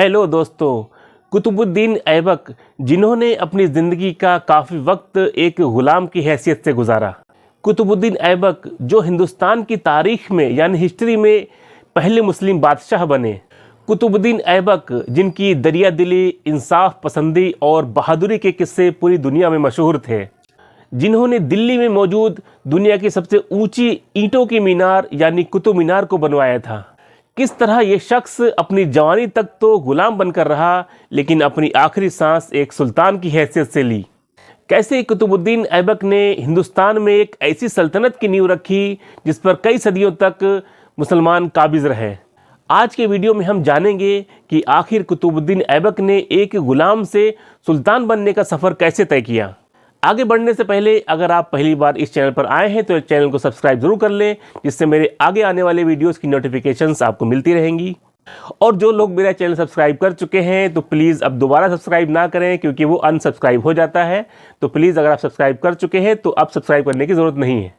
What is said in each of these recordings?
Hello दोस्तों, कुतुबुद्दीन ऐबक जिन्होंने अपनी ज़िंदगी का काफ़ी वक्त एक ग़ुलाम की हैसियत से गुजारा। कुतुबुद्दीन ऐबक जो हिंदुस्तान की तारीख़ में यानी हिस्ट्री में पहले मुस्लिम बादशाह बने। कुतुबुद्दीन ऐबक जिनकी दरिया दिली, इंसाफ पसंदी और बहादुरी के किस्से पूरी दुनिया में मशहूर थे, जिन्होंने दिल्ली में मौजूद दुनिया की सबसे ऊंची ईंटों की मीनार यानी कुतुब मीनार को बनवाया था। किस तरह ये शख्स अपनी जवानी तक तो गुलाम बनकर रहा, लेकिन अपनी आखिरी सांस एक सुल्तान की हैसियत से ली। कैसे कुतुबुद्दीन ऐबक ने हिंदुस्तान में एक ऐसी सल्तनत की नींव रखी जिस पर कई सदियों तक मुसलमान काबिज रहे। आज के वीडियो में हम जानेंगे कि आखिर कुतुबुद्दीन ऐबक ने एक गुलाम से सुल्तान बनने का सफ़र कैसे तय किया। आगे बढ़ने से पहले अगर आप पहली बार इस चैनल पर आए हैं तो चैनल को सब्सक्राइब जरूर कर लें, जिससे मेरे आगे आने वाले वीडियोस की नोटिफिकेशंस आपको मिलती रहेंगी। और जो लोग मेरा चैनल सब्सक्राइब कर चुके हैं तो प्लीज़ अब दोबारा सब्सक्राइब ना करें, क्योंकि वो अनसब्सक्राइब हो जाता है। तो प्लीज़ अगर आप सब्सक्राइब कर चुके हैं तो अब सब्सक्राइब करने की ज़रूरत नहीं है।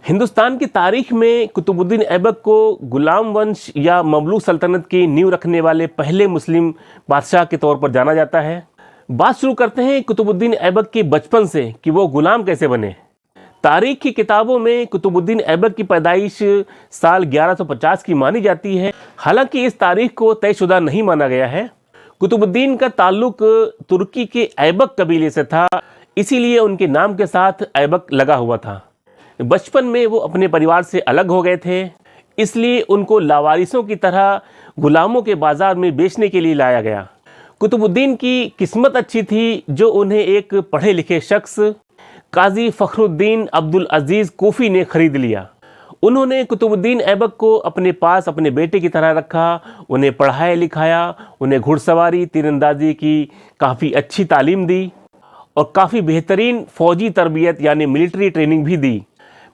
हिंदुस्तान की तारीख में कुतुबुद्दीन ऐबक को गुलाम वंश या ममलूक सल्तनत की नींव रखने वाले पहले मुस्लिम बादशाह के तौर पर जाना जाता है। बात शुरू करते हैं कुतुबुद्दीन ऐबक के बचपन से कि वो गुलाम कैसे बने। तारीख की किताबों में कुतुबुद्दीन ऐबक की पैदाइश साल 1150 की मानी जाती है। हालांकि इस तारीख को तयशुदा नहीं माना गया है। कुतुबुद्दीन का ताल्लुक तुर्की के ऐबक कबीले से था, इसीलिए उनके नाम के साथ ऐबक लगा हुआ था। बचपन में वो अपने परिवार से अलग हो गए थे, इसलिए उनको लावारिसों की तरह गुलामों के बाजार में बेचने के लिए लाया गया। कुतुबुद्दीन की किस्मत अच्छी थी जो उन्हें एक पढ़े लिखे शख्स काजी फखरुद्दीन अब्दुल अजीज़ कोफ़ी ने ख़रीद लिया। उन्होंने कुतुबुद्दीन ऐबक को अपने पास अपने बेटे की तरह रखा, उन्हें पढ़ाया लिखाया, उन्हें घुड़सवारी तीरंदाजी की काफ़ी अच्छी तालीम दी और काफ़ी बेहतरीन फ़ौजी तरबियत यानी मिलिट्री ट्रेनिंग भी दी।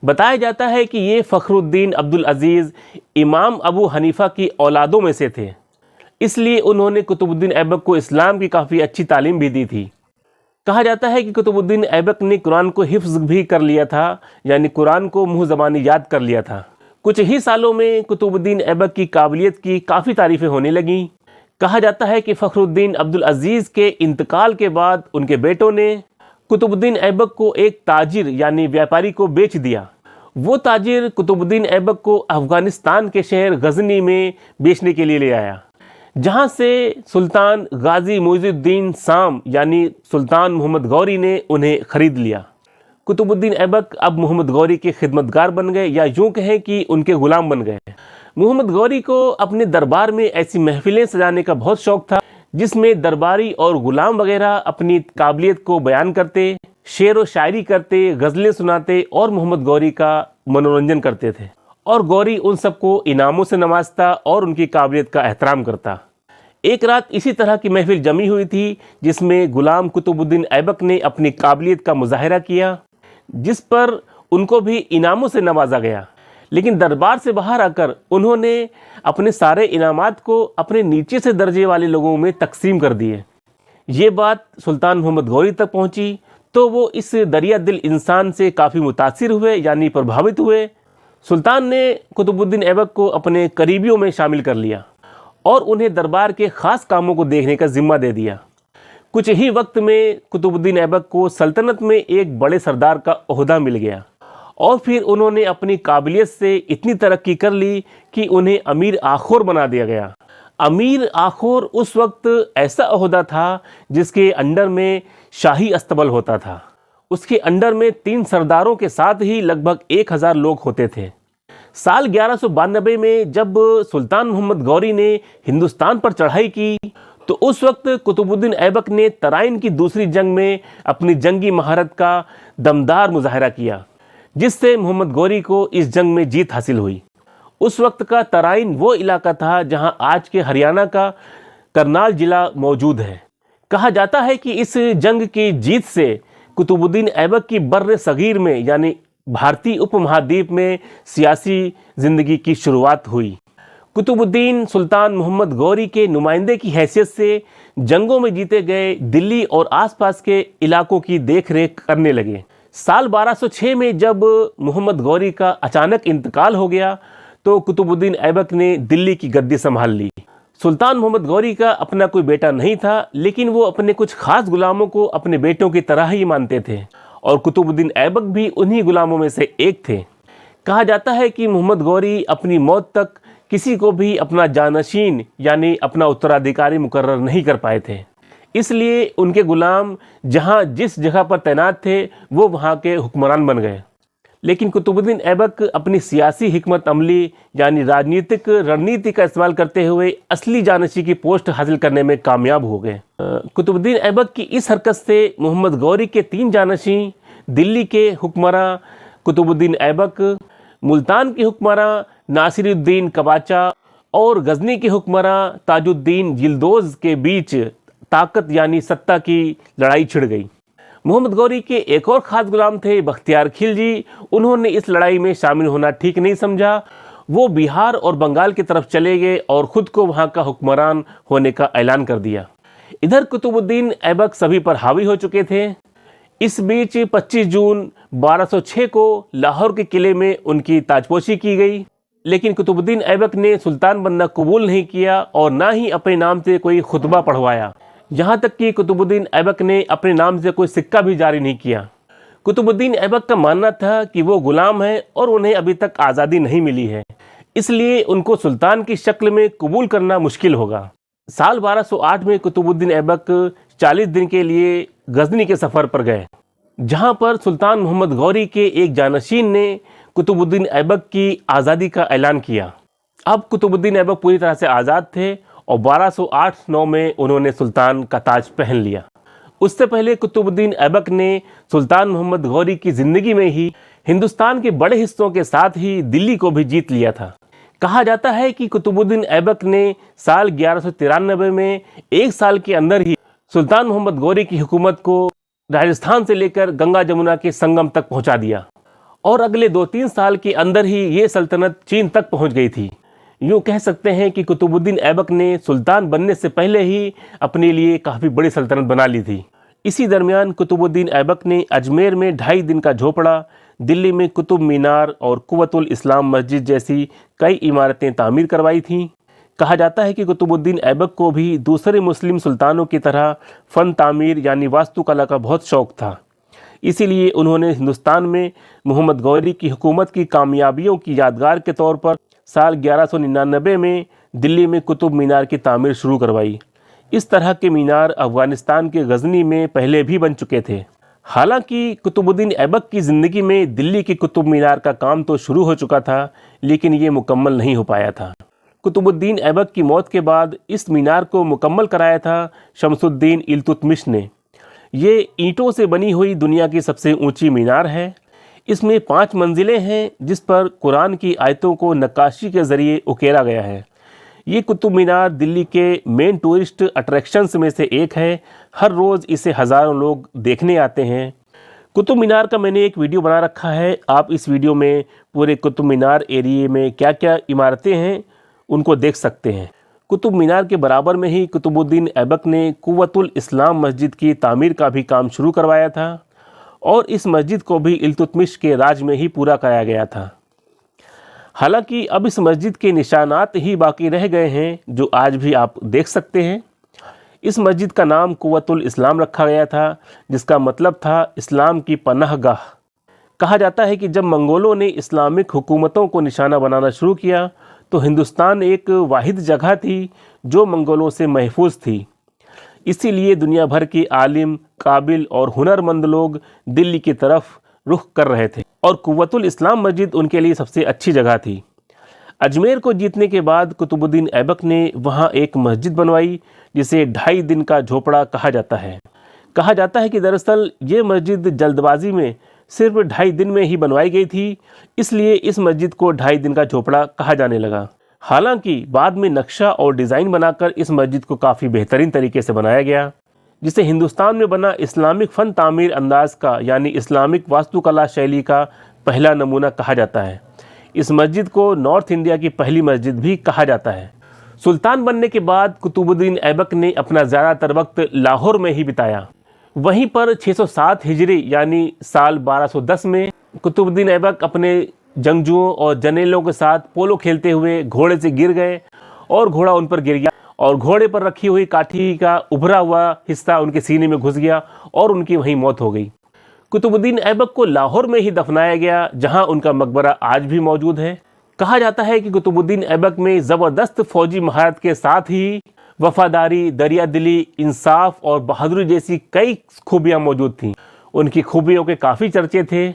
बताया जाता है कि ये फ़खरुद्दीन अब्दुल अजीज़ इमाम अबू हनीफ़ा की औलादों में से थे, इसलिए उन्होंने कुतुबुद्दीन ऐबक को इस्लाम की काफ़ी अच्छी तालीम भी दी थी। कहा जाता है कि कुतुबुद्दीन ऐबक ने कुरान को हिफ्ज़ भी कर लिया था, यानी कुरान को मुँह ज़बानी याद कर लिया था। कुछ ही सालों में कुतुबुद्दीन ऐबक की काबिलियत की काफ़ी तारीफ़ें होने लगीं। कहा जाता है कि फ़खरुद्दीन अब्दुल अजीज़ के इंतकाल के बाद उनके बेटों ने कुतुबुद्दीन ऐबक को एक ताजिर यानी व्यापारी को बेच दिया। वो ताजिर कुतुबुद्दीन ऐबक को अफ़गानिस्तान के शहर गज़नी में बेचने के लिए ले आया, जहाँ से सुल्तान गाजी मुइज़ुद्दीन शाम यानी सुल्तान मोहम्मद गौरी ने उन्हें ख़रीद लिया। कुतुबुद्दीन ऐबक अब मोहम्मद गौरी के खिदमतगार बन गए, या यूँ कहें कि उनके ग़ुलाम बन गए। मोहम्मद गौरी को अपने दरबार में ऐसी महफिलें सजाने का बहुत शौक़ था जिसमें दरबारी और ग़ुलाम वगैरह अपनी काबिलियत को बयान करते, शेर व शायरी करते, गज़लें सुनाते और मोहम्मद गौरी का मनोरंजन करते थे। और गौरी उन सबको इनामों से नवाजता और उनकी काबिलियत का एहतराम करता। एक रात इसी तरह की महफिल जमी हुई थी जिसमें गुलाम कुतुबुद्दीन ऐबक ने अपनी काबिलियत का मुजाहिरा किया, जिस पर उनको भी इनामों से नवाजा गया। लेकिन दरबार से बाहर आकर उन्होंने अपने सारे इनामात को अपने नीचे से दर्जे वाले लोगों में तकसीम कर दिए। ये बात सुल्तान मोहम्मद गौरी तक पहुंची तो वो इस दरिया दिल इंसान से काफ़ी मुतासिर हुए यानी प्रभावित हुए। सुल्तान ने कुतुबुद्दीन ऐबक को अपने करीबियों में शामिल कर लिया और उन्हें दरबार के ख़ास कामों को देखने का ज़िम्मा दे दिया। कुछ ही वक्त में कुतुबुद्दीन ऐबक को सल्तनत में एक बड़े सरदार का ओहदा मिल गया और फिर उन्होंने अपनी काबिलियत से इतनी तरक्की कर ली कि उन्हें अमीर आखोर बना दिया गया। अमीर आखोर उस वक्त ऐसा ओहदा था जिसके अंडर में शाही अस्तबल होता था। उसके अंडर में 3 सरदारों के साथ ही लगभग 1000 लोग होते थे। साल 1192 में जब सुल्तान मोहम्मद गौरी ने हिंदुस्तान पर चढ़ाई की तो उस वक्त कुतुबुद्दीन ऐबक ने तराइन की दूसरी जंग में अपनी जंगी महारत का दमदार मुजाहिरा किया, जिससे मोहम्मद गौरी को इस जंग में जीत हासिल हुई। उस वक्त का तराइन वो इलाका था जहां आज के हरियाणा का करनाल जिला मौजूद है। कहा जाता है कि इस जंग की जीत से कुतुबुद्दीन ऐबक की बर्र सगीर में यानी भारतीय उपमहाद्वीप में सियासी ज़िंदगी की शुरुआत हुई। कुतुबुद्दीन सुल्तान मोहम्मद गौरी के नुमाइंदे की हैसियत से जंगों में जीते गए दिल्ली और आसपास के इलाकों की देखरेख करने लगे। साल 1206 में जब मोहम्मद गौरी का अचानक इंतकाल हो गया तो कुतुबुद्दीन ऐबक ने दिल्ली की गद्दी संभाल ली। सुल्तान मोहम्मद गौरी का अपना कोई बेटा नहीं था, लेकिन वो अपने कुछ खास गुलामों को अपने बेटों की तरह ही मानते थे और कुतुबुद्दीन ऐबक भी उन्हीं गुलामों में से एक थे। कहा जाता है कि मोहम्मद गौरी अपनी मौत तक किसी को भी अपना जानशीन यानी अपना उत्तराधिकारी मुकर्रर नहीं कर पाए थे, इसलिए उनके गुलाम जहां जिस जगह पर तैनात थे वो वहां के हुक्मरान बन गए। लेकिन कुतुबुद्दीन ऐबक अपनी सियासी हिकमत अमली यानी राजनीतिक रणनीति का इस्तेमाल करते हुए असली जानशी की पोस्ट हासिल करने में कामयाब हो गए। कुतुबुद्दीन ऐबक की इस हरकत से मोहम्मद गौरी के 3 जानशी, दिल्ली के हुक्मरां कुतुबुद्दीन ऐबक, मुल्तान के हुक्मरां नासिरुद्दीन कबाचा और गजनी के हुक्मरां ताजुद्दीन यिल्दोज के बीच ताकत यानी सत्ता की लड़ाई छिड़ गई। मोहम्मद गौरी के एक और खास गुलाम थे बख्तियार खिलजी। उन्होंने इस लड़ाई में शामिल होना ठीक नहीं समझा। वो बिहार और बंगाल की तरफ चले गए और खुद को वहां का हुक्मरान होने का ऐलान कर दिया। इधर कुतुबुद्दीन ऐबक सभी पर हावी हो चुके थे। इस बीच 25 जून 1206 को लाहौर के किले में उनकी ताजपोशी की गई, लेकिन कुतुबुद्दीन ऐबक ने सुल्तान बनना कबूल नहीं किया और ना ही अपने नाम से कोई खुतबा पढ़वाया। यहाँ तक कि कुतुबुद्दीन ऐबक ने अपने नाम से कोई सिक्का भी जारी नहीं किया। कुतुबुद्दीन ऐबक का मानना था कि वो गुलाम हैं और उन्हें अभी तक आज़ादी नहीं मिली है, इसलिए उनको सुल्तान की शक्ल में कबूल करना मुश्किल होगा। साल 1208 में कुतुबुद्दीन ऐबक 40 दिन के लिए गजनी के सफ़र पर गए, जहाँ पर सुल्तान मोहम्मद गौरी के एक जानशीन ने कुतुबुद्दीन ऐबक की आज़ादी का ऐलान किया। अब कुतुबुद्दीन ऐबक पूरी तरह से आज़ाद थे और 1208-9 में उन्होंने सुल्तान का ताज पहन लिया। उससे पहले कुतुबुद्दीन ऐबक ने सुल्तान मोहम्मद गौरी की ज़िंदगी में ही हिंदुस्तान के बड़े हिस्सों के साथ ही दिल्ली को भी जीत लिया था। कहा जाता है कि कुतुबुद्दीन ऐबक ने साल 1193 में 1 साल के अंदर ही सुल्तान मोहम्मद गौरी की हुकूमत को राजस्थान से लेकर गंगा जमुना के संगम तक पहुंचा दिया और अगले 2-3 साल के अंदर ही ये सल्तनत चीन तक पहुंच गई थी। यूँ कह सकते हैं कि कुतुबुद्दीन ऐबक ने सुल्तान बनने से पहले ही अपने लिए काफ़ी बड़ी सल्तनत बना ली थी। इसी दरमियान कुतुबुद्दीन ऐबक ने अजमेर में 2.5 दिन का झोपड़ा, दिल्ली में कुतुब मीनार और कुव्वतुल इस्लाम मस्जिद जैसी कई इमारतें तामीर करवाई थीं। कहा जाता है कि कुतुबुद्दीन ऐबक को भी दूसरे मुस्लिम सुल्तानों की तरह फ़न तामीर यानी वास्तुकला का बहुत शौक़ था। इसीलिए उन्होंने हिंदुस्तान में मोहम्मद गौरी की हुकूमत की कामयाबियों की यादगार के तौर पर साल 1199 में दिल्ली में कुतुब मीनार की तामीर शुरू करवाई। इस तरह के मीनार अफ़गानिस्तान के गजनी में पहले भी बन चुके थे। हालांकि कुतुबुद्दीन ऐबक की ज़िंदगी में दिल्ली की कुतुब मीनार का काम तो शुरू हो चुका था, लेकिन ये मुकम्मल नहीं हो पाया था। कुतुबुद्दीन ऐबक की मौत के बाद इस मीनार को मुकम्मल कराया था शमसुद्दीन इल्तुतमिश ने। ये ईंटों से बनी हुई दुनिया की सबसे ऊंची मीनार है। इसमें 5 मंजिलें हैं जिस पर कुरान की आयतों को नक्काशी के ज़रिए उकेरा गया है। ये कुतुब मीनार दिल्ली के मेन टूरिस्ट अट्रैक्शंस में से एक है। हर रोज़ इसे हज़ारों लोग देखने आते हैं। कुतुब मीनार का मैंने एक वीडियो बना रखा है। आप इस वीडियो में पूरे कुतुब मीनार एरिए में क्या क्या इमारतें हैं उनको देख सकते हैं। कुतुब मीनार के बराबर में ही कुतुबुद्दीन ऐबक ने कुव्वतुल इस्लाम मस्जिद की तामीर का भी काम शुरू करवाया था और इस मस्जिद को भी इल्तुतमिश के राज में ही पूरा कराया गया था। हालांकि अब इस मस्जिद के निशानात ही बाकी रह गए हैं जो आज भी आप देख सकते हैं। इस मस्जिद का नाम कुव्वतुल इस्लाम रखा गया था, जिसका मतलब था इस्लाम की पनाहगाह। कहा जाता है कि जब मंगोलों ने इस्लामिक हुकूमतों को निशाना बनाना शुरू किया तो हिंदुस्तान एक वाहिद जगह थी जो मंगोलों से महफूज थी। इसीलिए दुनिया भर के आलिम, काबिल और हुनरमंद लोग दिल्ली की तरफ रुख कर रहे थे और कुव्वतुल इस्लाम मस्जिद उनके लिए सबसे अच्छी जगह थी। अजमेर को जीतने के बाद कुतुबुद्दीन ऐबक ने वहाँ एक मस्जिद बनवाई जिसे 2.5 दिन का झोपड़ा कहा जाता है। कहा जाता है कि दरअसल ये मस्जिद जल्दबाजी में सिर्फ 2.5 दिन में ही बनवाई गई थी, इसलिए इस मस्जिद को 2.5 दिन का झोपड़ा कहा जाने लगा। हालांकि बाद में नक्शा और डिज़ाइन बनाकर इस मस्जिद को काफ़ी बेहतरीन तरीके से बनाया गया, जिसे हिंदुस्तान में बना इस्लामिक फ़न तामीर अंदाज का यानी इस्लामिक वास्तुकला शैली का पहला नमूना कहा जाता है। इस मस्जिद को नॉर्थ इंडिया की पहली मस्जिद भी कहा जाता है। सुल्तान बनने के बाद कुतुबुद्दीन ऐबक ने अपना ज़्यादातर वक्त लाहौर में ही बिताया। वहीं पर 607 हिजरी यानी साल 1210 में कुतुबुद्दीन ऐबक अपने जंगजुओं और जर्नैलों के साथ पोलो खेलते हुए घोड़े से गिर गए और घोड़ा उन पर गिर गया और घोड़े पर रखी हुई काठी का उभरा हुआ हिस्सा उनके सीने में घुस गया और उनकी वहीं मौत हो गई। कुतुबुद्दीन ऐबक को लाहौर में ही दफनाया गया, जहां उनका मकबरा आज भी मौजूद है। कहा जाता है कि कुतुबुद्दीन ऐबक में ज़बरदस्त फौजी महारत के साथ ही वफादारी, दरियादिली, इंसाफ और बहादुरी जैसी कई खूबियां मौजूद थीं। उनकी खूबियों के काफ़ी चर्चे थे।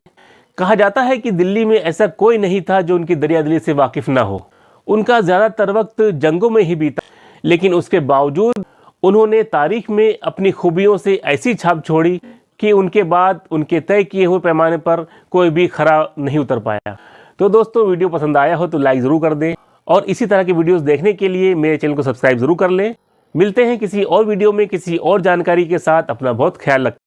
कहा जाता है कि दिल्ली में ऐसा कोई नहीं था जो उनकी दरियादिली से वाकिफ़ ना हो। उनका ज़्यादातर वक्त जंगों में ही बीता, लेकिन उसके बावजूद उन्होंने तारीख में अपनी खूबियों से ऐसी छाप छोड़ी कि उनके बाद उनके तय किए हुए पैमाने पर कोई भी खरा नहीं उतर पाया। तो दोस्तों, वीडियो पसंद आया हो तो लाइक ज़रूर कर दें और इसी तरह की वीडियोस देखने के लिए मेरे चैनल को सब्सक्राइब ज़रूर कर लें। मिलते हैं किसी और वीडियो में किसी और जानकारी के साथ। अपना बहुत ख्याल रखें।